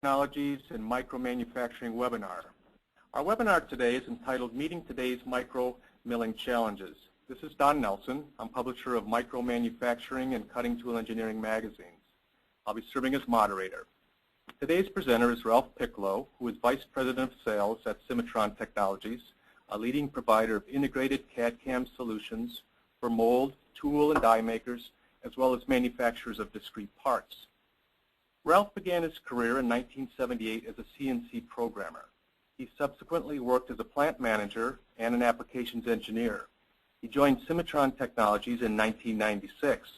Technologies and Micromanufacturing webinar. Our webinar today is entitled Meeting Today's MicroMilling Challenges. This is Don Nelson. I'm publisher of Micromanufacturing and Cutting Tool Engineering magazines. I'll be serving as moderator. Today's presenter is Ralph Piccolo, who is Vice President of Sales at Cimatron Technologies, a leading provider of integrated CAD/CAM solutions for mold, tool, and die makers, as well as manufacturers of discrete parts. Ralph began his career in 1978 as a CNC programmer. He subsequently worked as a plant manager and an applications engineer. He joined Cimatron Technologies in 1996.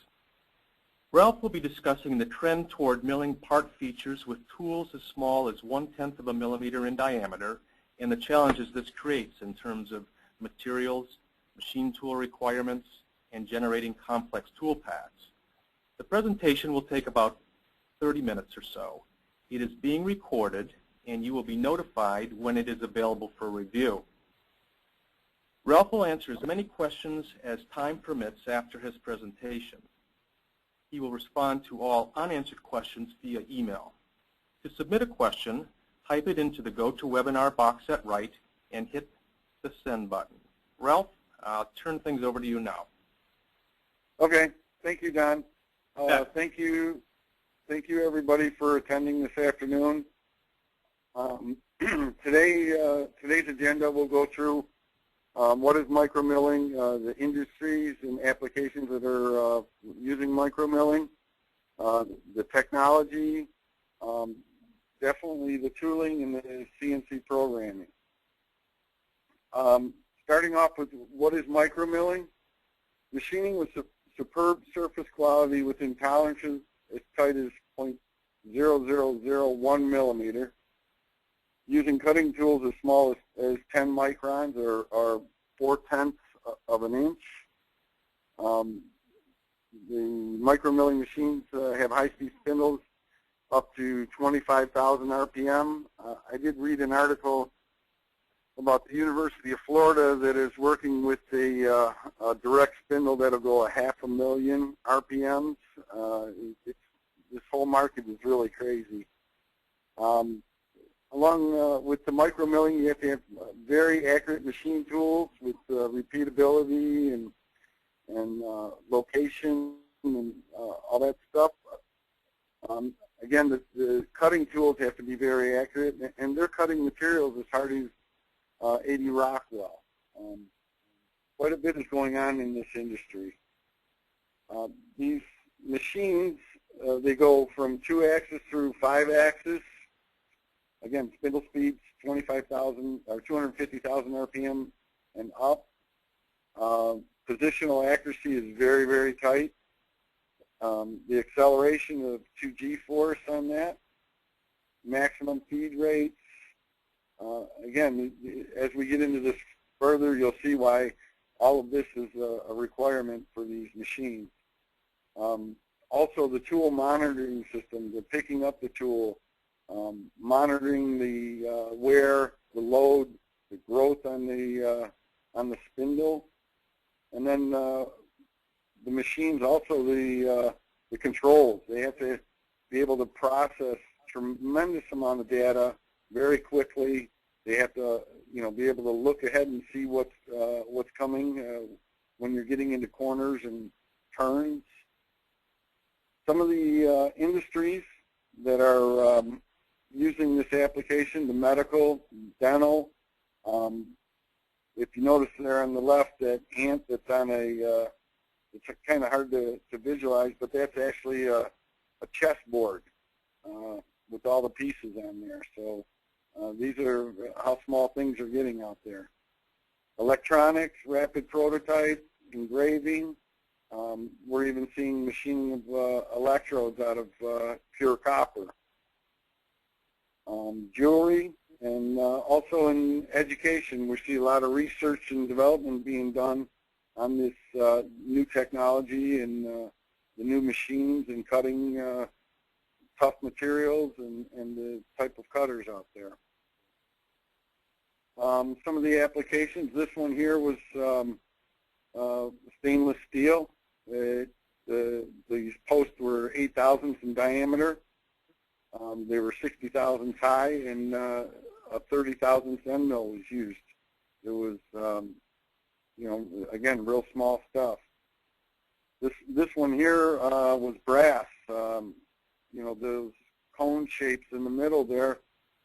Ralph will be discussing the trend toward milling part features with tools as small as 1/10 of a millimeter in diameter and the challenges this creates in terms of materials, machine tool requirements, and generating complex tool paths. The presentation will take about 30 minutes or so. It is being recorded, and you will be notified when it is available for review. Ralph will answer as many questions as time permits after his presentation. He will respond to all unanswered questions via email. To submit a question, type it into the GoToWebinar box at right and hit the send button. Ralph, I'll turn things over to you now. Okay, thank you, Don. Thank you, everybody, for attending this afternoon. Today's agenda will go through what is micromilling, the industries and applications that are using micromilling, the technology, definitely the tooling and the CNC programming. Starting off with what is micromilling? Machining with superb surface quality within tolerances as tight as 0.0001 millimeter, using cutting tools as small as 10 microns or 4/10 of an inch. The micromilling machines have high-speed spindles up to 25,000 RPM. I did read an article about the University of Florida that is working with a direct spindle that'll go 500,000 RPMs. This whole market is really crazy. Along with the micromilling, you have to have very accurate machine tools with repeatability and location and all that stuff. Again, the cutting tools have to be very accurate, and they're cutting materials as hard as 80 Rockwell. Quite a bit is going on in this industry. These machines, they go from 2-axis through 5-axis. Again, spindle speeds 25,000 or 250,000 RPM and up. Positional accuracy is very, very tight. The acceleration of 2G force on that. Maximum feed rates. Again, as we get into this further, you'll see why all of this is a requirement for these machines. Also, the tool monitoring system, the picking up the tool, monitoring the wear, the load, the growth on the spindle, and then the machines also the controls. They have to be able to process tremendous amount of data very quickly. They have to, be able to look ahead and see what's coming when you're getting into corners and turns. Some of the industries that are using this application, the medical, dental. If you notice there on the left, that ant that's on it's kind of hard to visualize, but that's actually a chessboard with all the pieces on there. So these are how small things are getting out there. Electronics, rapid prototype, engraving. We're even seeing machining of electrodes out of pure copper. Jewelry, and also in education, we see a lot of research and development being done on this new technology and the new machines and cutting tough materials and the type of cutters out there. Some of the applications, this one here was stainless steel. These posts were 8 thousandths in diameter. They were 60 thousandths high, and a 30 thousandths end mill was used. It was, you know, again, real small stuff. This one here was brass. You know, those cone shapes in the middle there,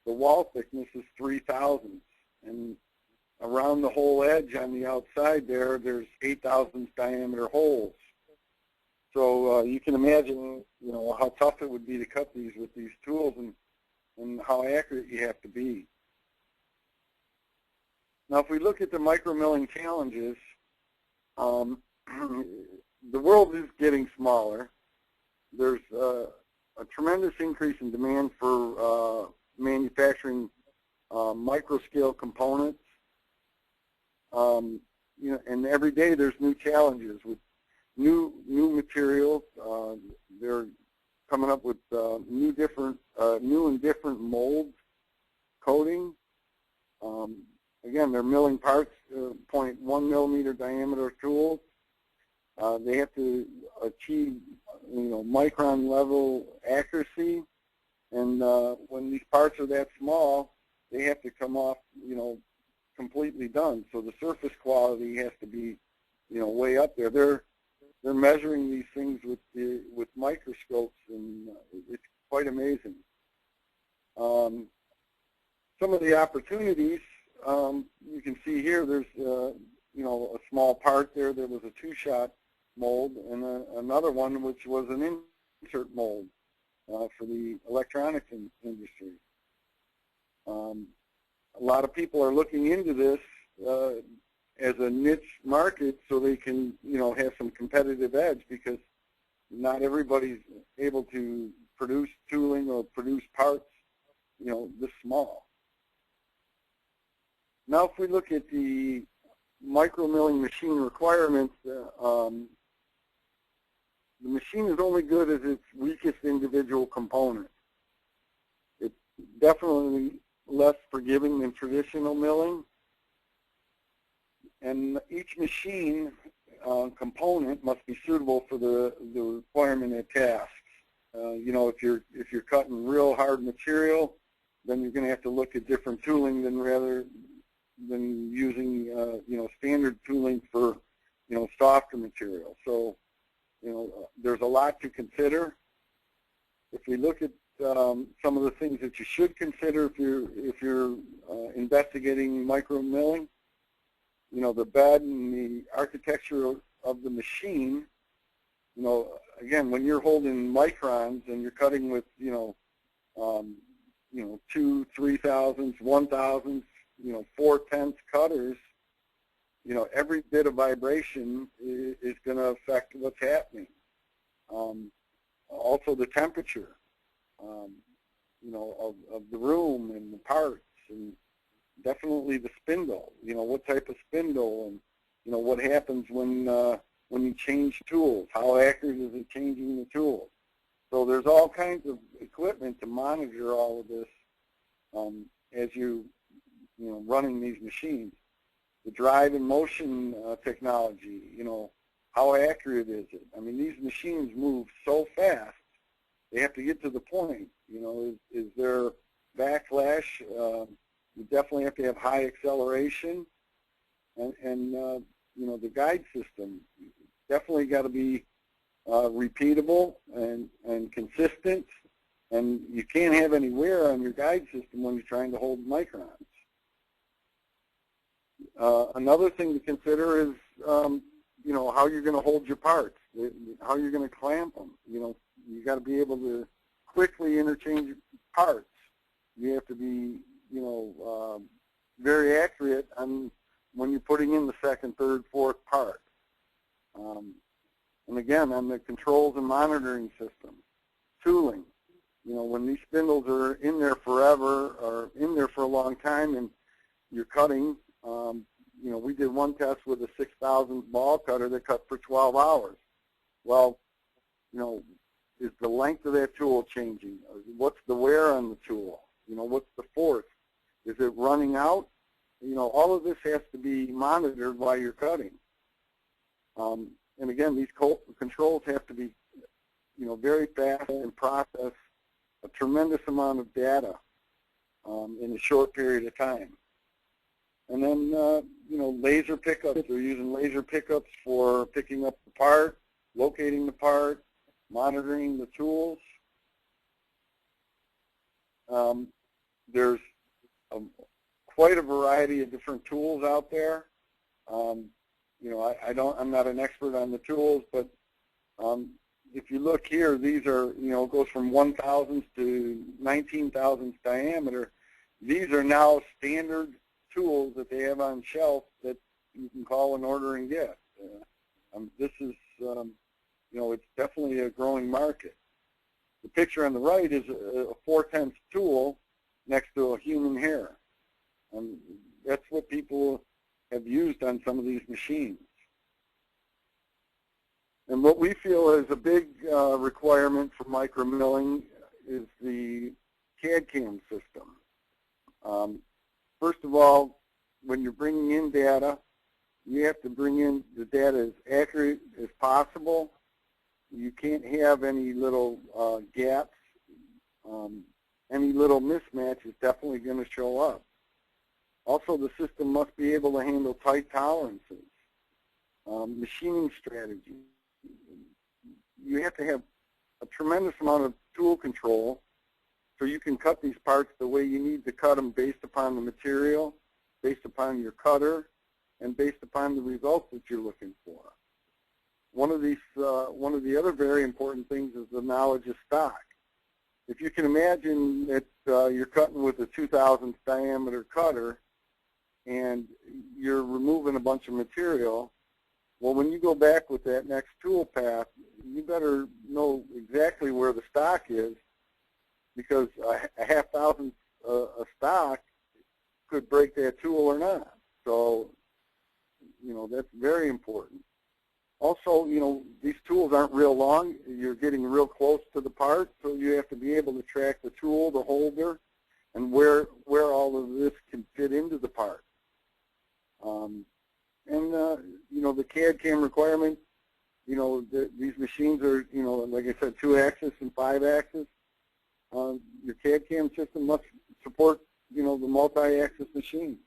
the wall thickness is 3 thousandths, and around the whole edge on the outside there, there's 8 thousandths diameter holes. So you can imagine, you know, how tough it would be to cut these with these tools, and how accurate you have to be. Now, if we look at the MicroMilling Challenges, the world is getting smaller. There's a tremendous increase in demand for manufacturing micro-scale components. You know, and every day there's new challenges with new materials. They're coming up with new and different molds, coating. Again, they're milling parts, 0.1 millimeter diameter tools. They have to achieve, you know, micron level accuracy, and when these parts are that small, they have to come off, you know, completely done. So the surface quality has to be, you know, way up there. They're measuring these things with microscopes, and it's quite amazing. Some of the opportunities you can see here. There's you know, a small part there. There was a 2-shot mold, and another one which was an insert mold for the electronics industry. A lot of people are looking into this as a niche market, so they can, you know, have some competitive edge, because not everybody's able to produce tooling or produce parts, you know, this small. Now, if we look at the micromilling machine requirements, the machine is only good as its weakest individual component. It's definitely less forgiving than traditional milling, and each machine component must be suitable for the requirement of tasks. You know, if you're cutting real hard material, then you're going to have to look at different tooling rather than using you know, standard tooling for, you know, softer material. So, you know, there's a lot to consider. If we look at some of the things that you should consider if you're investigating micromilling, you know, the bed and the architecture of the machine. You know, again, when you're holding microns and you're cutting with, you know, 2, 3 thousandths, 1 thousandths, you know, 4/10 cutters, you know, every bit of vibration is going to affect what's happening. Also the temperature, you know, of the room and the parts, and definitely the spindle, you know, what type of spindle, and, you know, what happens when you change tools, how accurate is it changing the tools. So there's all kinds of equipment to monitor all of this as you know, running these machines. The drive and motion technology, you know, how accurate is it? I mean, these machines move so fast, they have to get to the point. You know, is there backlash? You definitely have to have high acceleration, and you know, the guide system definitely got to be repeatable and consistent, and you can't have any wear on your guide system when you're trying to hold microns. Another thing to consider is, you know, how you're going to hold your parts, how you're going to clamp them. You know, you got to be able to quickly interchange parts. You have to be, you know, very accurate on when you're putting in the second, third, fourth part. And again, on the controls and monitoring system, tooling. You know, when these spindles are in there forever or in there for a long time, and you're cutting. You know, we did one test with a 6,000 ball cutter that cut for 12 hours. Well, you know, is the length of that tool changing? What's the wear on the tool? You know, what's the force? Is it running out? You know, all of this has to be monitored while you're cutting. And again, these controls have to be, you know, very fast and process a tremendous amount of data in a short period of time. And then, laser pickups. They're using laser pickups for picking up the part, locating the part, monitoring the tools. There's quite a variety of different tools out there. I'm not an expert on the tools, but if you look here, these are, it goes from 1,000 to 19,000 diameter. These are now standard tools that they have on shelf that you can call and order and get. This is, it's definitely a growing market. The picture on the right is a 4/10 tool next to a human hair. That's what people have used on some of these machines. And what we feel is a big requirement for micromilling is the CAD/CAM system. First of all, when you're bringing in data, you have to bring in the data as accurate as possible. You can't have any little gaps. Any little mismatch is definitely going to show up. Also, the system must be able to handle tight tolerances, machining strategy. You have to have a tremendous amount of tool control so you can cut these parts the way you need to cut them based upon the material, based upon your cutter, and based upon the results that you're looking for. One of the other very important things is the knowledge of stock. If you can imagine that you're cutting with a 2,000th diameter cutter and you're removing a bunch of material, well, when you go back with that next tool path, you better know exactly where the stock is, because a half thousandth of stock could break that tool or not. So, that's very important. Also, these tools aren't real long. You're getting real close to the part, so you have to be able to track the tool, the holder, and where all of this can fit into the part. The CAD/CAM requirement, these machines are, like I said, 2-axis and 5-axis. Your CAD/CAM system must support, the multi-axis machines.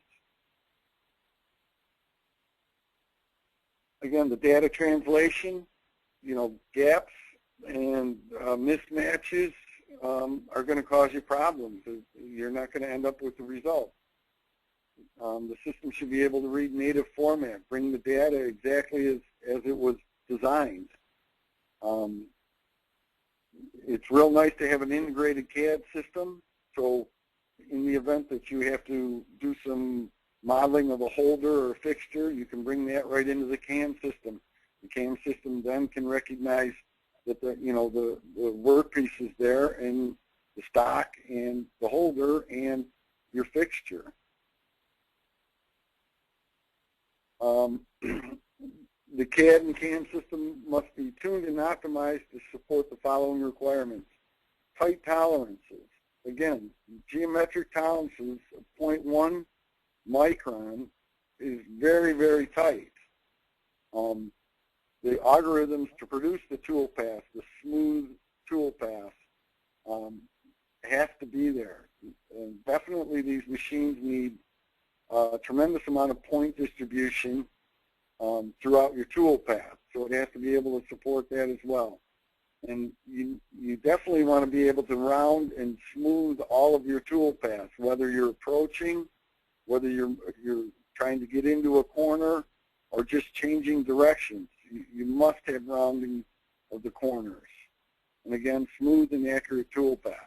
Again, the data translation, gaps and mismatches are going to cause you problems. You're not going to end up with the result. The system should be able to read native format, bring the data exactly as it was designed. It's real nice to have an integrated CAD system, so in the event that you have to do some modeling of a holder or a fixture, you can bring that right into the CAM system. The CAM system then can recognize that the workpiece is there, and the stock and the holder and your fixture. The CAD and CAM system must be tuned and optimized to support the following requirements. Tight tolerances. Again, geometric tolerances of 0.1 micron is very, very tight. The algorithms to produce the tool path, the smooth tool path, has to be there. And definitely these machines need a tremendous amount of point distribution throughout your tool path, so it has to be able to support that as well. And you definitely want to be able to round and smooth all of your tool paths, whether you're approaching, whether you're trying to get into a corner, or just changing directions. You must have rounding of the corners. And again, smooth and accurate tool paths.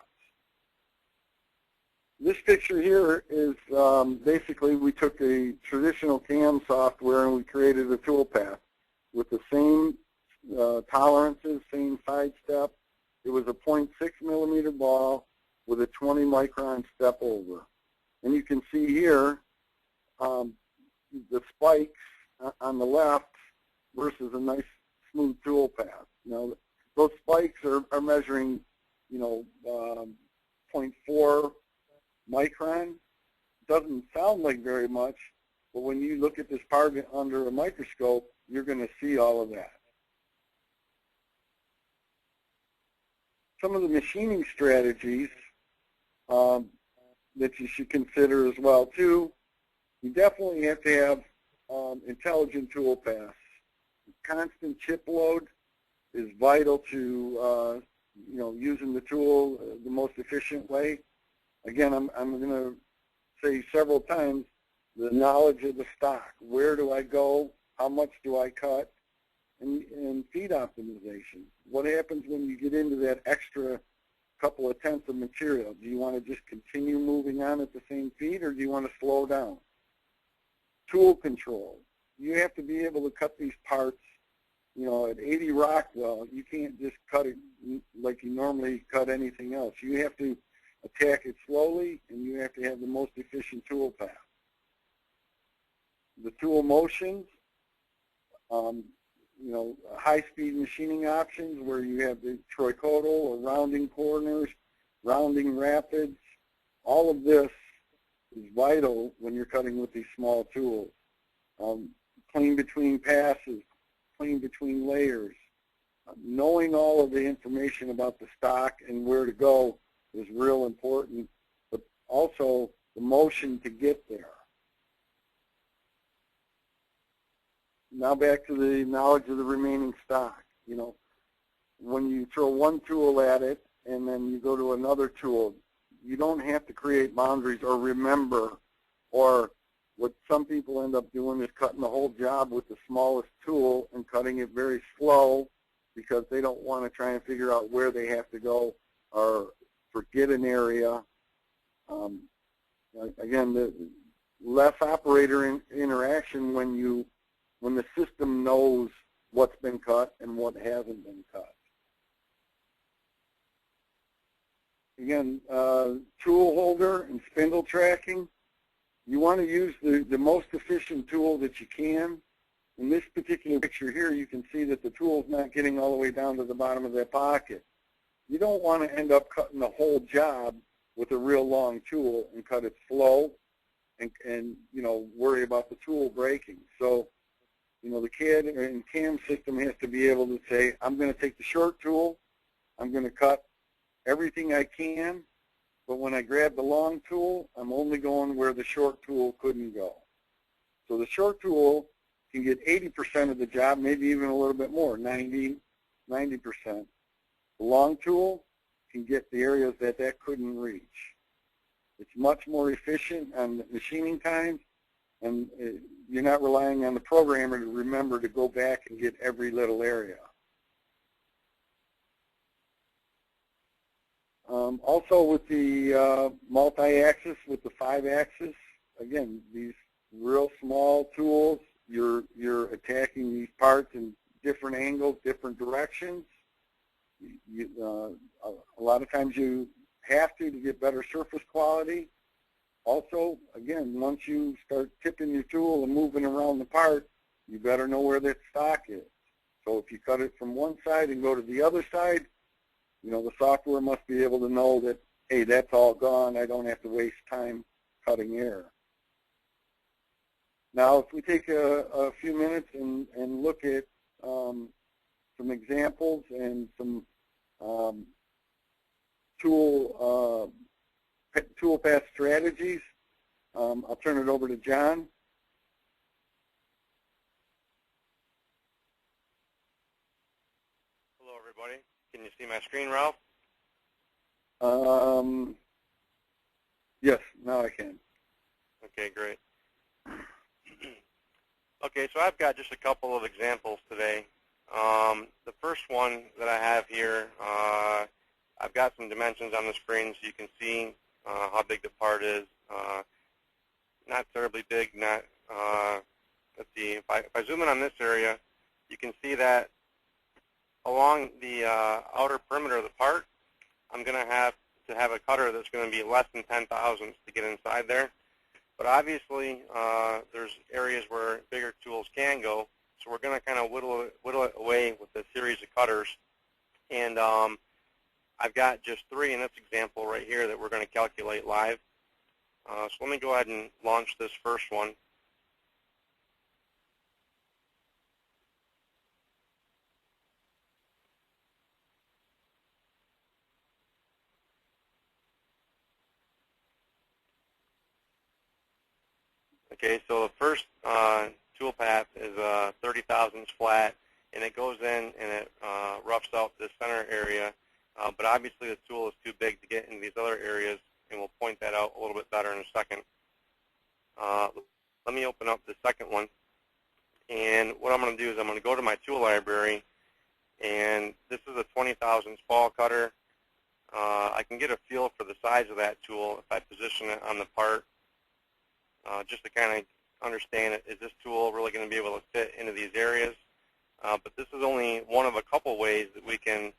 This picture here is basically we took a traditional CAM software and we created a tool path with the same tolerances, same side step. It was a 0.6 millimeter ball with a 20 micron step over. And you can see here the spikes on the left versus a nice smooth tool path. Now, those spikes are measuring, 0.4 micron. Doesn't sound like very much, but when you look at this part under a microscope, you're going to see all of that. some of the machining strategies that you should consider as well too. You definitely have to have intelligent tool paths. Constant chip load is vital to using the tool the most efficient way. Again, I'm going to say several times the knowledge of the stock. Where do I go? How much do I cut? And feed optimization. What happens when you get into that extra couple of tenths of material? Do you want to just continue moving on at the same feed, or do you want to slow down? Tool control. You have to be able to cut these parts, at 80 Rockwell. You can't just cut it like you normally cut anything else. You have to attack it slowly, and you have to have the most efficient tool path. The tool motions, high-speed machining options where you have the trochoidal or rounding corners, rounding rapids. All of this is vital when you're cutting with these small tools. Clean between passes, clean between layers. Knowing all of the information about the stock and where to go is real important, but also the motion to get there. Now back to the knowledge of the remaining stock. When you throw one tool at it and then you go to another tool, you don't have to create boundaries or remember, or what some people end up doing is cutting the whole job with the smallest tool and cutting it very slow because they don't want to try and figure out where they have to go or forget an area. Again, the less operator interaction when the system knows what's been cut and what hasn't been cut. Again, tool holder and spindle tracking. You want to use the most efficient tool that you can. In this particular picture here, you can see that the tool's not getting all the way down to the bottom of that pocket. You don't want to end up cutting the whole job with a real long tool and cut it slow and worry about the tool breaking. So, the CAD and CAM system has to be able to say, I'm going to take the short tool, I'm going to cut everything I can, but when I grab the long tool, I'm only going where the short tool couldn't go. So the short tool can get 80% of the job, maybe even a little bit more, 90%. The long tool can get the areas that couldn't reach. It's much more efficient on the machining time, and you're not relying on the programmer to remember to go back and get every little area. Also with the multi-axis, with the 5-axis, again, these real small tools, you're attacking these parts in different angles, different directions. A lot of times you have to get better surface quality. Also, again, once you start tipping your tool and moving around the part, you better know where that stock is. So if you cut it from one side and go to the other side, the software must be able to know that, hey, that's all gone. I don't have to waste time cutting air. Now, if we take a few minutes and look at some examples and some tool path strategies, I'll turn it over to John. Hello, everybody. Can you see my screen, Ralph? Yes, now I can. Okay, great. Okay, so I've got just a couple of examples today. The first one that I have here, I've got some dimensions on the screen so you can see how big the part is. Not terribly big. Let's see. If I zoom in on this area, you can see that along the outer perimeter of the part, I'm going to have a cutter that's going to be less than 10 thousandths to get inside there. But obviously, there's areas where bigger tools can go, so we're going to kind of whittle it away with a series of cutters. And I've got just 3 in this example right here that we're going to calculate live. So let me go ahead and launch this first one. Okay, so the first tool path is 30 thousandths flat, and it goes in and it roughs out the center area, but obviously the tool is too big to get into these other areas, and we'll point that out a little bit better in a second. Let me open up the second one, and what I'm going to do is I'm going to go to my tool library, and this is a 20 thousandths ball cutter. I can get a feel for the size of that tool if I position it on the part, just to kind of understand it. Is this tool really going to be able to fit into these areas? But this is only one of a couple ways that we can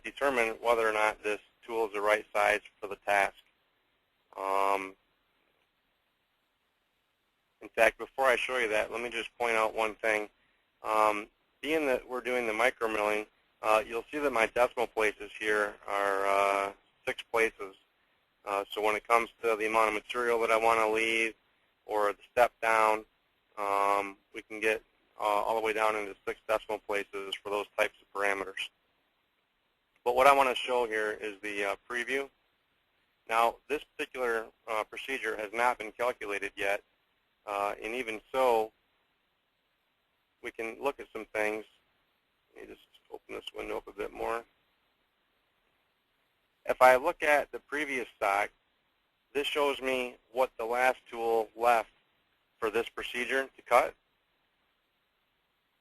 determine whether or not this tool is the right size for the task. In fact, before I show you that, let me just point out one thing. Being that we're doing the micromilling, you'll see that my decimal places here are 6 places. So when it comes to the amount of material that I want to leave or the step down, we can get all the way down into 6 decimal places for those types of parameters. But what I want to show here is the preview. Now, this particular procedure has not been calculated yet, and even so, we can look at some things. Let me just open this window up a bit more. If I look at the previous stock, this shows me what the last tool left for this procedure to cut.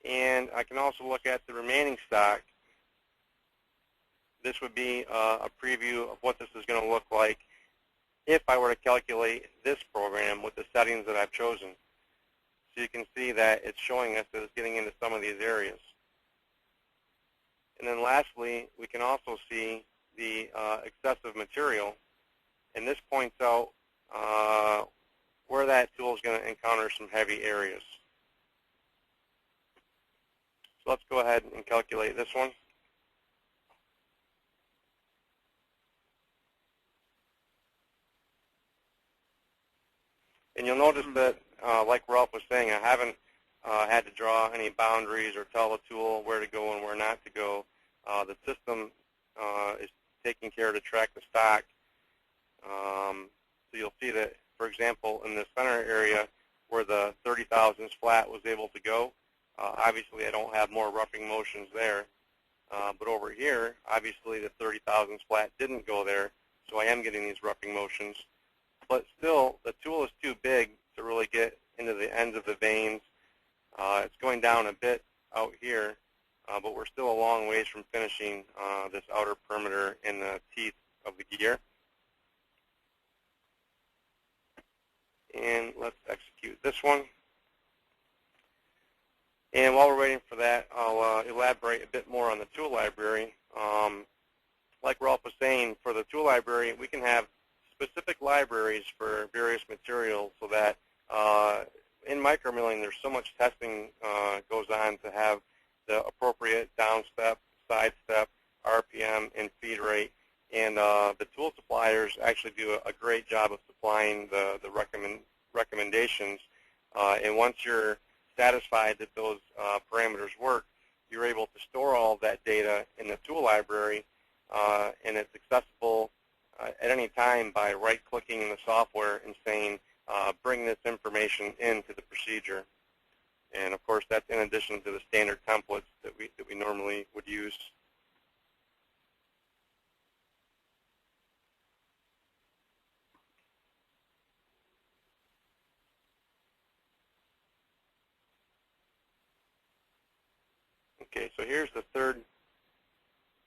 And I can also look at the remaining stock. This would be a preview of what this is going to look like if I were to calculate this program with the settings that I've chosen. So you can see that it's showing us that it's getting into some of these areas. And then lastly, we can also see the excessive material, and this points out where that tool is going to encounter some heavy areas. So let's go ahead and calculate this one. And you'll notice that, like Ralph was saying, I haven't had to draw any boundaries or tell the tool where to go and where not to go. The system is taking care to track the stock. So you'll see that, for example, in the center area where the 30 thousandths flat was able to go, obviously I don't have more roughing motions there. But over here, obviously the 30 thousandths flat didn't go there, so I am getting these roughing motions. But still, the tool is too big to really get into the ends of the veins. It's going down a bit out here, but we're still a long ways from finishing this outer perimeter in the teeth of the gear. And let's execute this one. And while we're waiting for that, I'll elaborate a bit more on the tool library. Like Ralph was saying, for the tool library, we can have specific libraries for various materials so that in micromilling there's so much testing goes on to have the appropriate down step, side step, RPM, and feed rate. And the tool suppliers actually do a great job of supplying the recommendations. And once you're satisfied that those parameters work, you're able to store all of that data in the tool library, and it's accessible at any time by right-clicking in the software and saying, bring this information into the procedure. And of course, that's in addition to the standard templates that we normally would use. Okay, so here's the third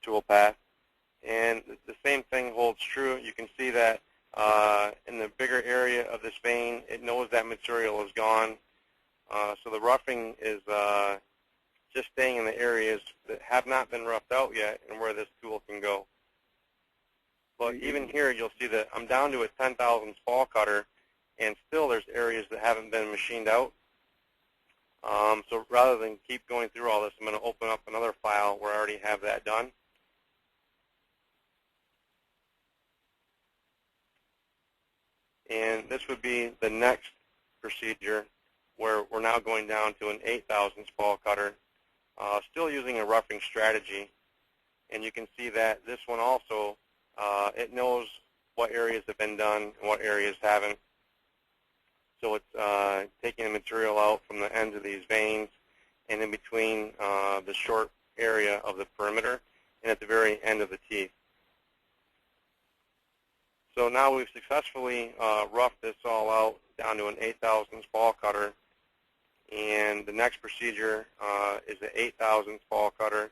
tool path. And the same thing holds true. You can see that in the bigger area of this vein, it knows that material is gone. So the roughing is just staying in the areas that have not been roughed out yet and where this tool can go. But even here, you'll see that I'm down to a 10 thousandths ball cutter, and still there's areas that haven't been machined out. So rather than keep going through all this, I'm going to open up another file where I already have that done. And this would be the next procedure where we're now going down to an 8 thousandths ball cutter, still using a roughing strategy. And you can see that this one also, it knows what areas have been done and what areas haven't. So it's taking the material out from the ends of these veins and in between the short area of the perimeter and at the very end of the teeth. So now we've successfully roughed this all out down to an 8/1000 ball cutter. And the next procedure is the 8/1000 ball cutter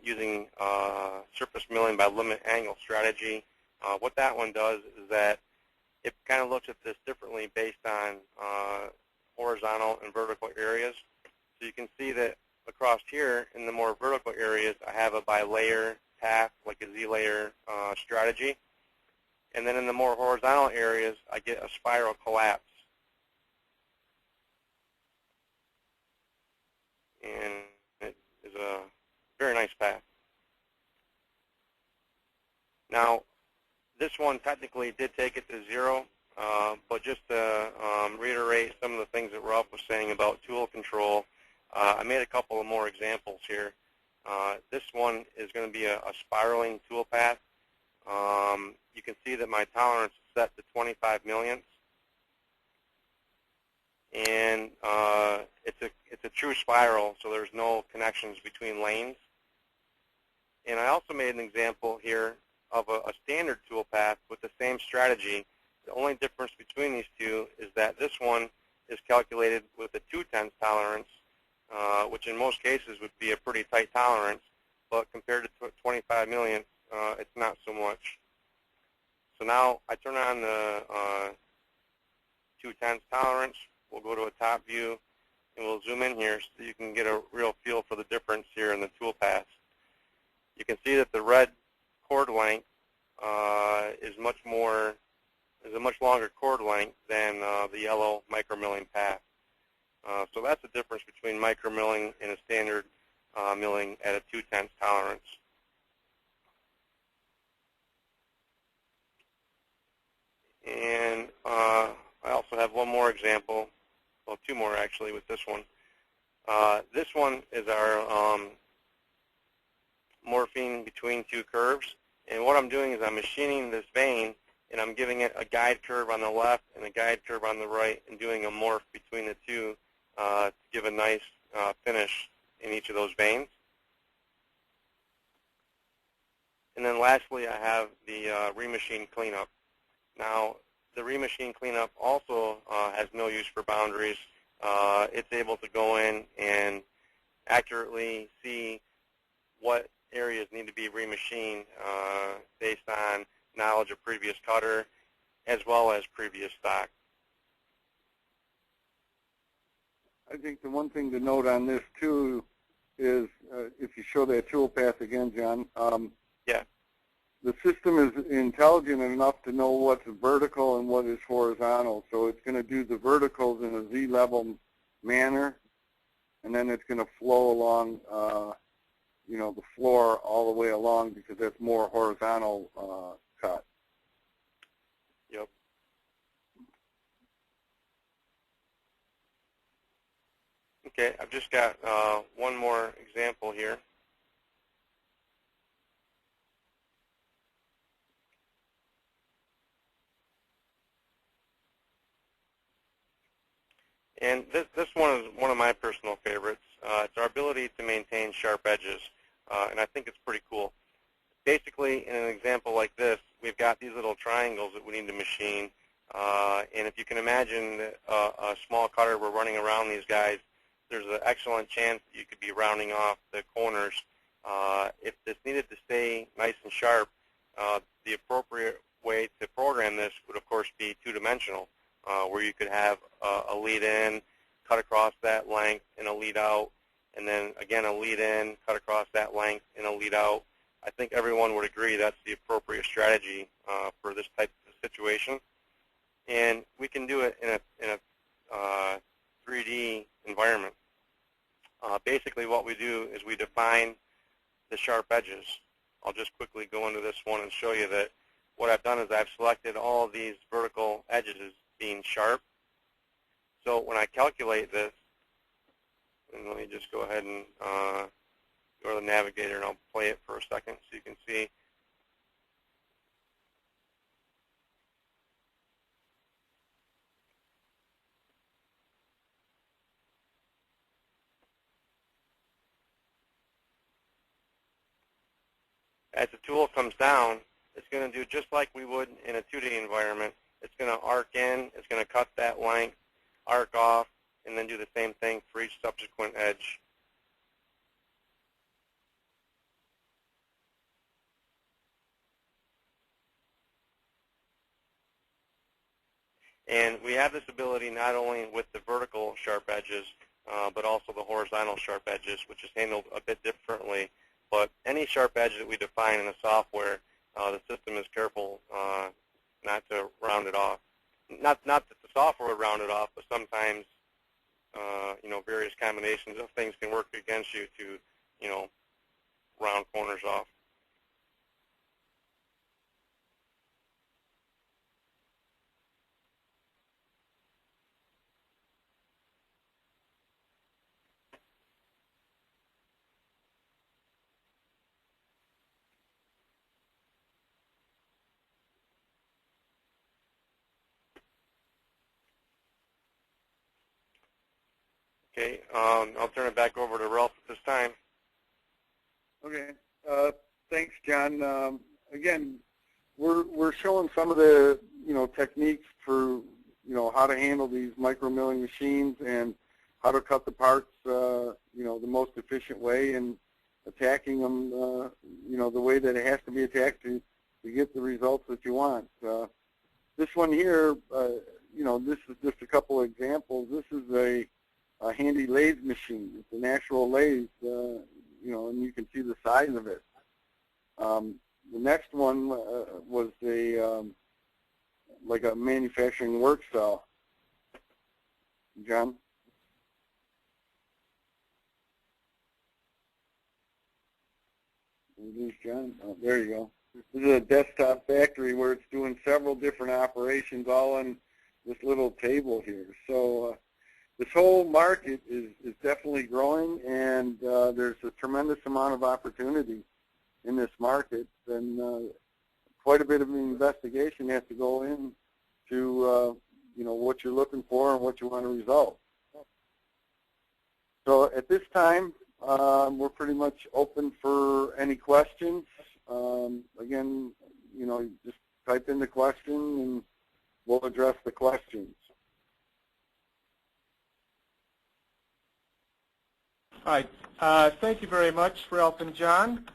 using surface milling by limit angle strategy. What that one does is that it kind of looks at this differently based on horizontal and vertical areas. So you can see that across here in the more vertical areas, I have a bilayer path, like a Z-layer strategy. And then in the more horizontal areas, I get a spiral collapse. And it is a very nice path. Now, this one technically did take it to 0, but just to reiterate some of the things that Ralph was saying about tool control, I made a couple of more examples here. This one is going to be a spiraling tool path. You can see that my tolerance is set to 25 millionths. And it's a true spiral, so there's no connections between lanes. And I also made an example here of a standard tool path with the same strategy. The only difference between these two is that this one is calculated with a 2/10 tolerance, which in most cases would be a pretty tight tolerance, but compared to 25 millionths, it's not so much. So now I turn on the 2/10 tolerance. We'll go to a top view, and we'll zoom in here so you can get a real feel for the difference here in the tool paths. You can see that the red cord length is a much longer cord length than the yellow micromilling path. So that's the difference between micromilling and a standard milling at a 2/10 tolerance. And I also have one more example, well, two more actually with this one. This one is our morphine between two curves. And what I'm doing is I'm machining this vein, and I'm giving it a guide curve on the left and a guide curve on the right, and doing a morph between the two to give a nice finish in each of those veins. And then lastly, I have the remachine cleanup. Now, the remachine cleanup also has no use for boundaries. It's able to go in and accurately see what areas need to be remachined based on knowledge of previous cutter as well as previous stock. I think the one thing to note on this too is if you show that tool path again, John. Yeah. The system is intelligent enough to know what's vertical and what is horizontal. So it's going to do the verticals in a Z-level manner, and then it's going to flow along the floor all the way along because that's more horizontal cut. Yep. Okay, I've just got one more example here. And this one is one of my personal favorites. It's our ability to maintain sharp edges, and I think it's pretty cool. Basically, in an example like this, we've got these little triangles that we need to machine, and if you can imagine a small cutter, we're running around these guys, there's an excellent chance that you could be rounding off the corners. If this needed to stay nice and sharp, the appropriate way to program this would, of course, be two-dimensional, where you could have a lead in, cut across that length, and a lead out, and then again a lead in, cut across that length, and a lead out. I think everyone would agree that's the appropriate strategy for this type of situation. And we can do it in a 3D environment. Basically what we do is we define the sharp edges. I'll just quickly go into this one and show you that what I've done is I've selected all of these vertical edges as being sharp. So when I calculate this, and let me just go ahead and go to the navigator and I'll play it for a second so you can see. as the tool comes down, it's going to do just like we would in a 2D environment. It's going to arc in, it's going to cut that length, arc off, and then do the same thing for each subsequent edge. And we have this ability not only with the vertical sharp edges, but also the horizontal sharp edges, which is handled a bit differently. But any sharp edge that we define in the software, the system is careful not to round it off. Not that the software would round it off, but sometimes various combinations of things can work against you to round corners off. Okay, I'll turn it back over to Ralph at this time. Okay. Thanks, John. Again, we're showing some of the techniques for how to handle these micromilling machines and how to cut the parts the most efficient way, and attacking them the way that it has to be attacked to get the results that you want. This one here, this is just a couple of examples. This is a handy lathe machine. It's an actual lathe, and you can see the size of it. The next one was like a manufacturing work cell. John? John? Oh, there you go. This is a desktop factory where it's doing several different operations all on this little table here. So this whole market is definitely growing, and there's a tremendous amount of opportunity in this market, and quite a bit of investigation has to go into what you're looking for and what you want to result. So at this time, we're pretty much open for any questions. Again, just type in the question and we'll address the questions. All right. Thank you very much, Ralph and John.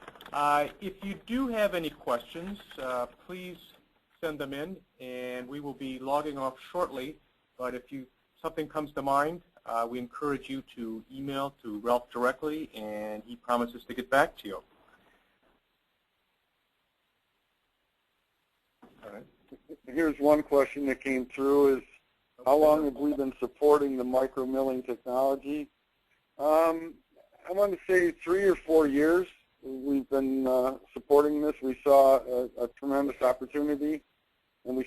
If you do have any questions, please send them in, and we will be logging off shortly. But if something comes to mind, we encourage you to email to Ralph directly, and he promises to get back to you. All right. Here's one question that came through is, how long have we been supporting the micromilling technology? I want to say 3 or 4 years we've been supporting this. We saw a tremendous opportunity, and we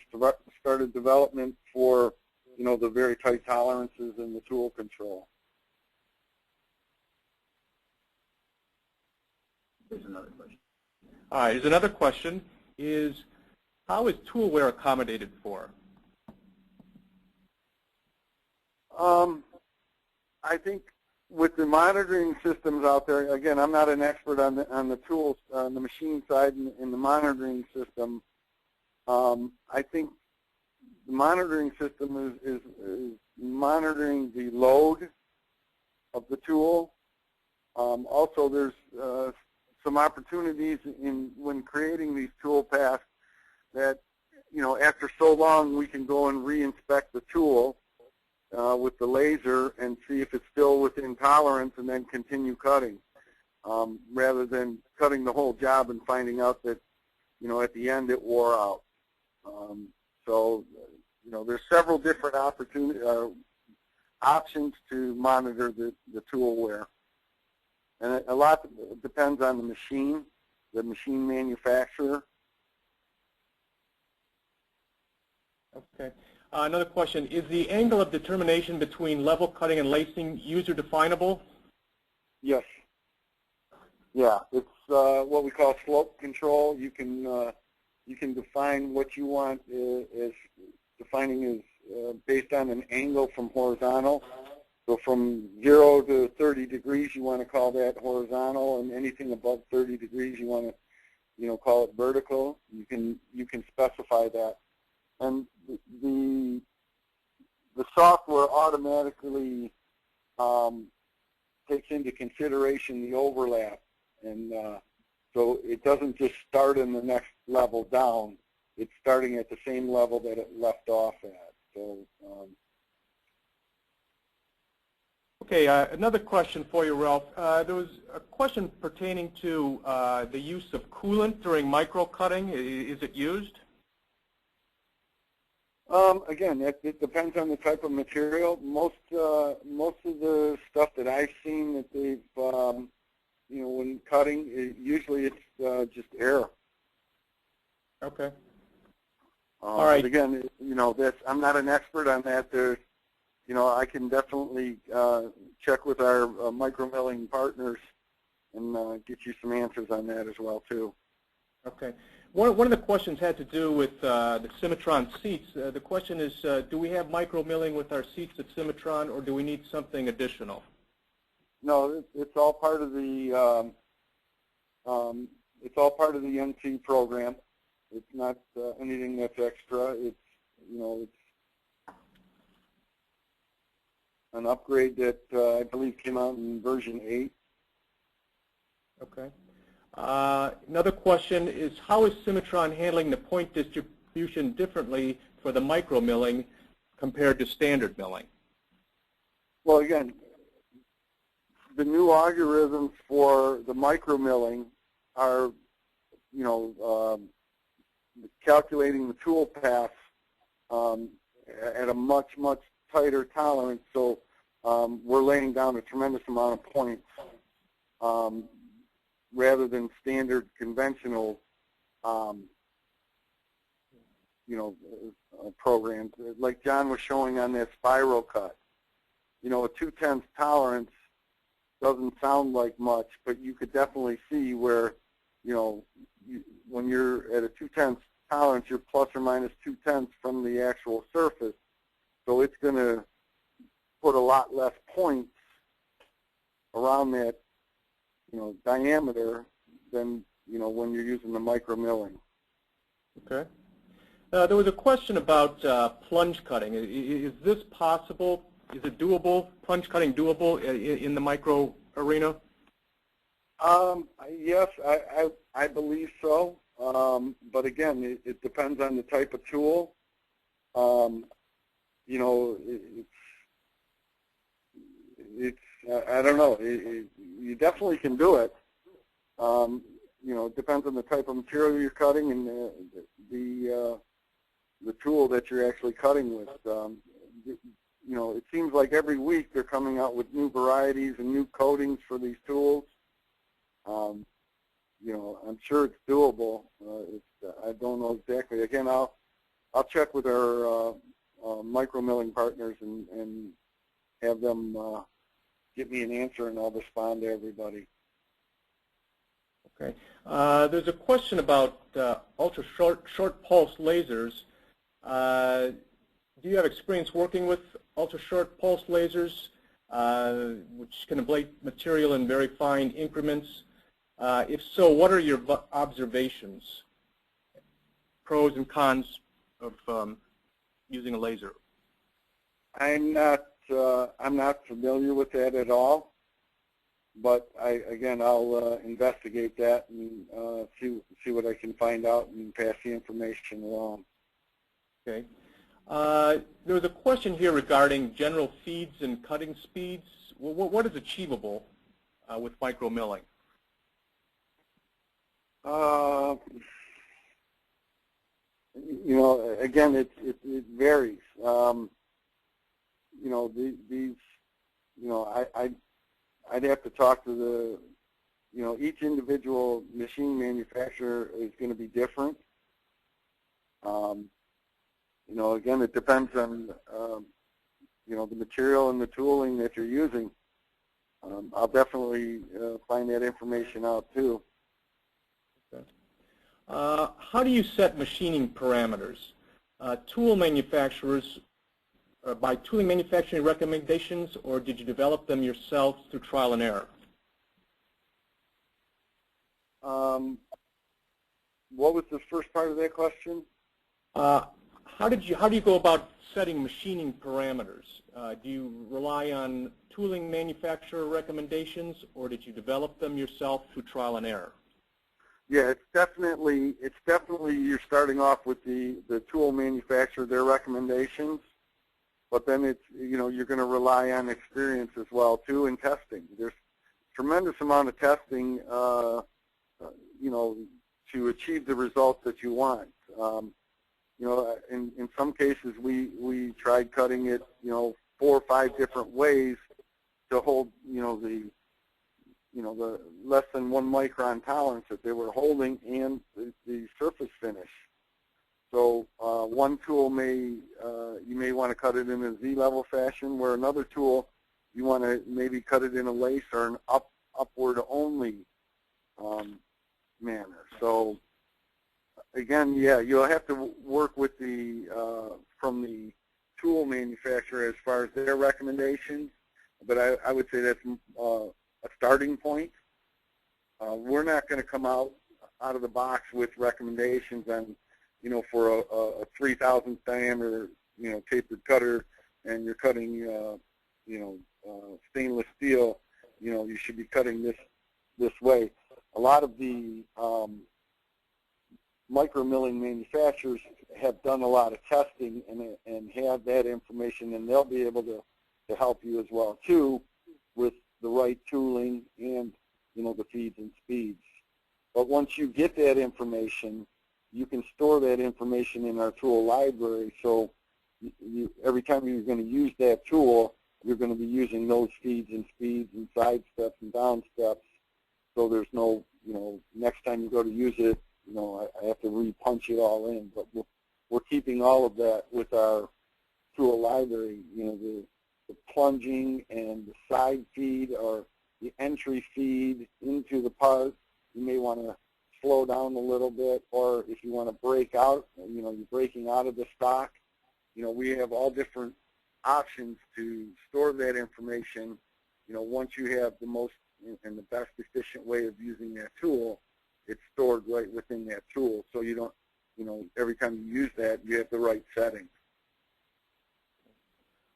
started development for the very tight tolerances and the tool control. There's another question. All right, here's another question. How is tool wear accommodated for? I think with the monitoring systems out there, again, I'm not an expert on the tools, on the machine side and the monitoring system. I think the monitoring system is monitoring the load of the tool. Also, there's some opportunities when creating these tool paths that, after so long we can go and re-inspect the tool with the laser and see if it's still within tolerance and then continue cutting, rather than cutting the whole job and finding out that, at the end it wore out. So, there's several different options to monitor the tool wear. And a lot depends on the machine manufacturer. Okay. Another question, is the angle of determination between level cutting and lacing user definable? Yes. Yeah, it's what we call slope control. You can define what you want as defining as based on an angle from horizontal. So from 0 to 30 degrees, you want to call that horizontal, and anything above 30 degrees, you want to call it vertical. You can specify that, and the software automatically takes into consideration the overlap, and so it doesn't just start in the next level down. It's starting at the same level that it left off at. So. Okay, another question for you, Ralph. There was a question pertaining to the use of coolant during micro-cutting. Is it used? Again, it depends on the type of material. Most of the stuff that I've seen that they've, when cutting, usually it's just air. Okay. All right. But again, I'm not an expert on that. There's, I can definitely check with our micromilling partners and get you some answers on that as well too. Okay. One of the questions had to do with the Cimatron seats. The question is, do we have micromilling with our seats at Cimatron, or do we need something additional? No, it's all part of the NC program. It's not anything that's extra. It's it's an upgrade that I believe came out in version 8. Okay. Another question is, how is Cimatron handling the point distribution differently for the micromilling compared to standard milling? Well, again, the new algorithms for the micromilling are, calculating the tool path at a much tighter tolerance. So we're laying down a tremendous amount of points. Rather than standard conventional, programs. Like John was showing on that spiral cut. A 2/10 tolerance doesn't sound like much, but you could definitely see where, when you're at a 2/10 tolerance, you're plus or minus 2/10 from the actual surface. So it's going to put a lot less points around that diameter than, when you're using the micromilling. Okay. There was a question about plunge cutting. Is this possible? Is it doable? Plunge cutting doable in the micro arena? Yes, I believe so. But again, it depends on the type of tool. I don't know. You definitely can do it. It depends on the type of material you're cutting and the tool that you're actually cutting with. It seems like every week they're coming out with new varieties and new coatings for these tools. I'm sure it's doable. I don't know exactly. Again, I'll check with our micromilling partners and have them get me an answer, and I'll respond to everybody. Okay. There's a question about ultra short pulse lasers. Do you have experience working with ultra short pulse lasers, which can ablate material in very fine increments? If so, what are your observations, pros and cons of using a laser? I'm not familiar with that at all, but I'll investigate that and see what I can find out and pass the information along. Okay. There was a question here regarding general feeds and cutting speeds. What is achievable with micromilling? Again, it varies. I'd have to talk to each individual machine manufacturer is going to be different. Again, it depends on, the material and the tooling that you're using. I'll definitely find that information out too. Okay. How do you set machining parameters? Tool manufacturers, by tooling manufacturing recommendations, or did you develop them yourselves through trial and error? What was the first part of that question? How do you go about setting machining parameters? Do you rely on tooling manufacturer recommendations, or did you develop them yourself through trial and error? Yeah, it's definitely you're starting off with the tool manufacturer, their recommendations, but then it's, you know, you're going to rely on experience as well too, in testing. There's tremendous amount of testing, you know, to achieve the results that you want. You know, in some cases we tried cutting it, you know, 4 or 5 different ways to hold, you know, the less than 1 micron tolerance that they were holding and the surface finish. So one tool you may want to cut it in a Z-level fashion, where another tool you want to maybe cut it in a lace or an upward only manner. So again, yeah, you'll have to work with from the tool manufacturer as far as their recommendations, but I would say that's a starting point. We're not going to come out of the box with recommendations on, you know, for a 3,000 diameter, you know, tapered cutter, and you're cutting, you know, stainless steel. You know, you should be cutting this way. A lot of the micromilling manufacturers have done a lot of testing and have that information, and they'll be able to help you as well too with the right tooling and, you know, the feeds and speeds. But once you get that information, you can store that information in our tool library. So every time you're going to use that tool, you're going to be using those feeds and speeds and side steps and down steps. So there's no, you know, next time you go to use it, you know, I have to re-punch it all in. But we're keeping all of that with our tool library. You know, the plunging and the side feed or the entry feed into the part. You may want to slow down a little bit, or if you want to break out, you know, you're breaking out of the stock. You know, we have all different options to store that information. You know, once you have the most and the best efficient way of using that tool, it's stored right within that tool. So you don't, you know, every time you use that, you have the right settings.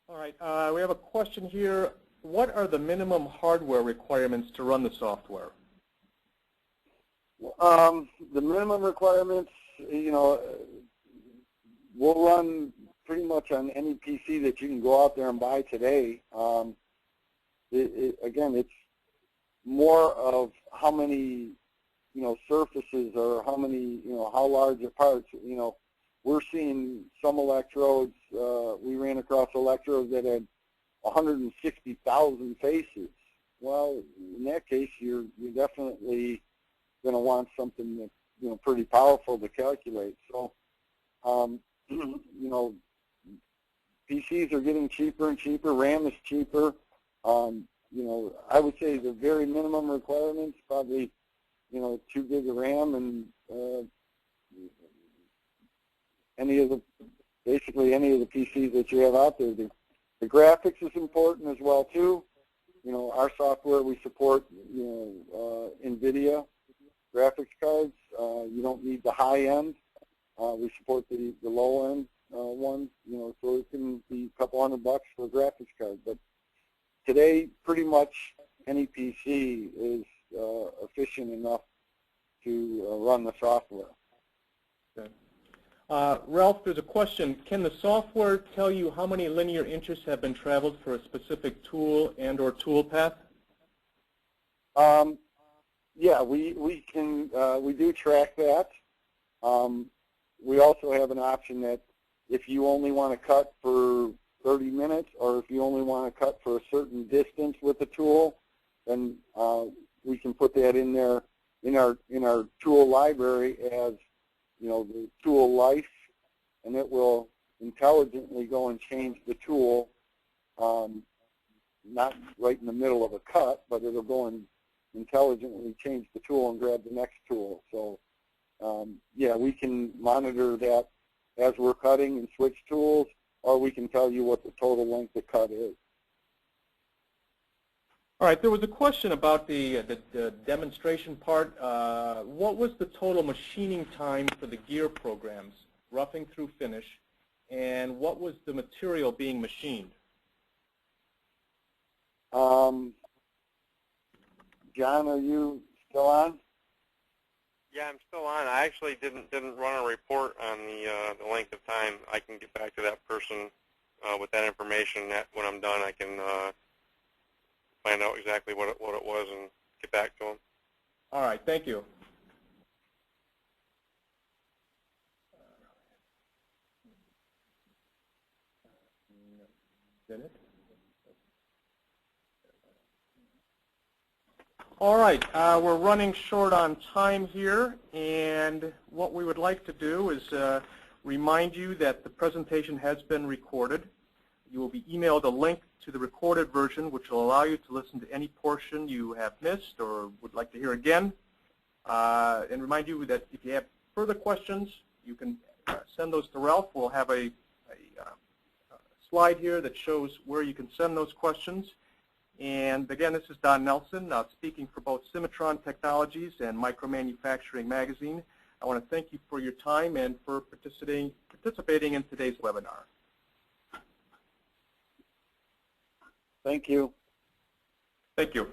All right, we have a question here. What are the minimum hardware requirements to run the software? The minimum requirements, you know, will run pretty much on any PC that you can go out there and buy today. Again, it's more of how many, you know, surfaces or how many, you know, how large are parts. You know, we're seeing some electrodes. We ran across electrodes that had 160,000 faces. Well, in that case, you're definitely going to want something that's, you know, pretty powerful to calculate. So, you know, PCs are getting cheaper and cheaper. RAM is cheaper. You know, I would say the very minimum requirements probably, you know, 2 gig of RAM and basically any of the PCs that you have out there. The graphics is important as well too. You know, our software, we support, you know, NVIDIA graphics cards. You don't need the high end. We support the low end ones. You know, so it can be a couple $100 for a graphics card. But today, pretty much any PC is efficient enough to run the software. Okay. Ralph, there's a question. Can the software tell you how many linear inches have been traveled for a specific tool and or tool path? Yeah, we can. We do track that. We also have an option that if you only want to cut for 30 minutes, or if you only want to cut for a certain distance with the tool, then we can put that in there in our tool library as, you know, the tool life, and it will intelligently go and change the tool, not right in the middle of a cut, but it'll go and intelligently change the tool and grab the next tool. So, yeah, we can monitor that as we're cutting and switch tools, or we can tell you what the total length of cut is. All right, there was a question about the demonstration part. What was the total machining time for the gear programs, roughing through finish, and what was the material being machined? John, are you still on? Yeah, I'm still on. I actually didn't run a report on the length of time. I can get back to that person with that information. That when I'm done, I can find out exactly what it was and get back to them. All right, thank you. Did it? All right, we're running short on time here, and what we would like to do is remind you that the presentation has been recorded. You will be emailed a link to the recorded version, which will allow you to listen to any portion you have missed or would like to hear again. And remind you that if you have further questions, you can send those to Ralph. We'll have a slide here that shows where you can send those questions. And again, this is Don Nelson, speaking for both Cimatron Technologies and Micromanufacturing Magazine. I want to thank you for your time and for participating in today's webinar. Thank you. Thank you.